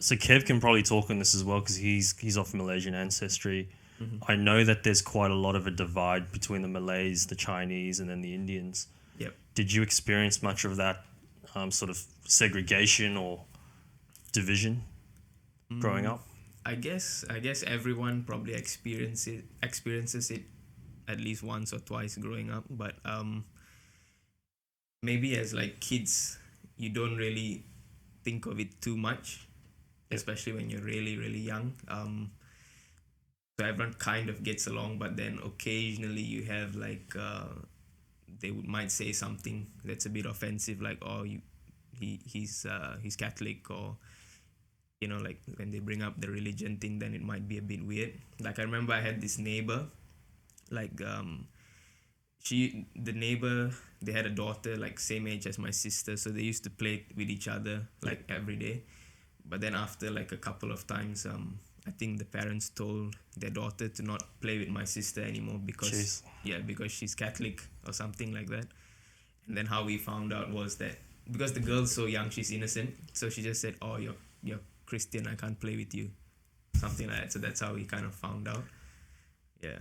So Kev can probably talk on this as well because he's of Malaysian ancestry. Mm-hmm. I know that there's quite a lot of a divide between the Malays, the Chinese, and then the Indians. Yep. Did you experience much of that sort of segregation or division growing up? I guess everyone probably experiences it at least once or twice growing up, but maybe as like kids you don't really think of it too much, especially when you're really really young. So everyone kind of gets along, but then occasionally you have like they might say something that's a bit offensive, like he's Catholic, or like when they bring up the religion thing, then it might be a bit weird. Like I remember I had this neighbor, like the neighbor, they had a daughter like same age as my sister, so they used to play with each other like every day. But then after like a couple of times, I think the parents told their daughter to not play with my sister anymore because because she's Catholic or something like that. And then how we found out was that because the girl's so young, she's innocent, so she just said, "Oh, you're Christian, I can't play with you," something like that. So that's how we kind of found out. Yeah.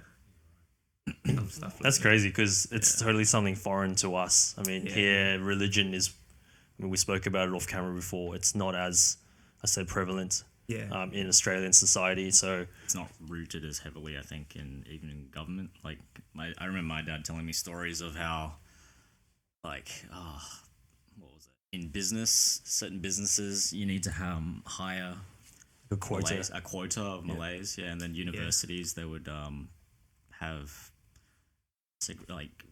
Some stuff like That's that. crazy because it's totally something foreign to us. I mean, here religion is. I mean, we spoke about it off camera before. It's not as I said prevalent. In Australian society, so it's not rooted as heavily, I think, even in government. Like, I remember my dad telling me stories of how, like, what was it? In certain businesses, you need to hire a quota of Malays, and then universities they would have like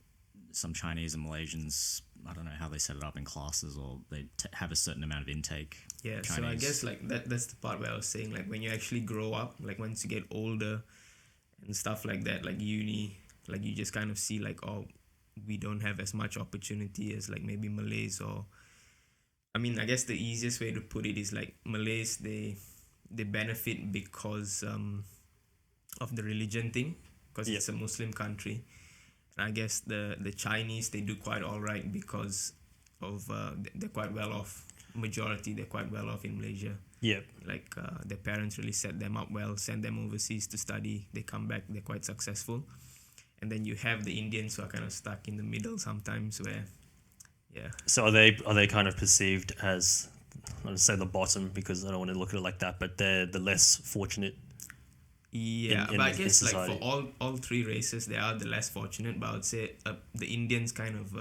some Chinese and Malaysians. I don't know how they set it up in classes, or they have a certain amount of intake. Yeah, Chinese. So I guess like that's the part where I was saying, like when you actually grow up, like once you get older and stuff like that, like uni, like you just kind of see like, oh, we don't have as much opportunity as like maybe Malays. Or I mean, I guess the easiest way to put it is like Malays, they benefit because of the religion thing, because it's a Muslim country. And I guess the Chinese, they do quite all right because of they're quite well off. Majority, they're quite well off in Malaysia. Yep. Like their parents really set them up well, send them overseas to study. They come back, they're quite successful. And then you have the Indians who are kind of stuck in the middle sometimes, where So are they kind of perceived as, I don't say the bottom because I don't want to look at it like that, but they're the less fortunate. Yeah, but I guess like for all three races, they are the less fortunate. But I would say the Indians kind of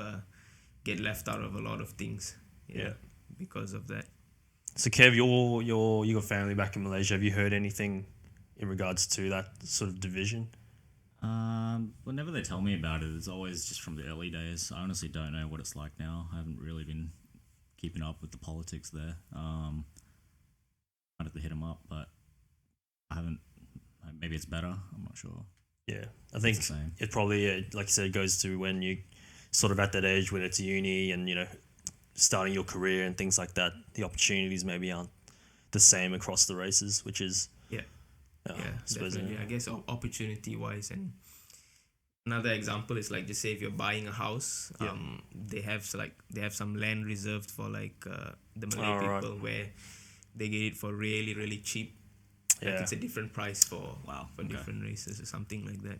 get left out of a lot of things. Because of that. So Kev, you got family back in Malaysia. Have you heard anything in regards to that sort of division? Whenever they tell me about it, it's always just from the early days. I honestly don't know what it's like now. I haven't really been keeping up with the politics there. I'd have to hit them up, but I haven't. Maybe it's better. I'm not sure. Yeah, I think it probably, like you said, it goes to when you sort of at that age when it's uni and starting your career and things like that. The opportunities maybe aren't the same across the races, which is definitely. I guess opportunity wise, and another example is like, just say if you're buying a house, they have some land reserved for like the Malay people where they get it for really really cheap. Like it's a different price for different races or something like that.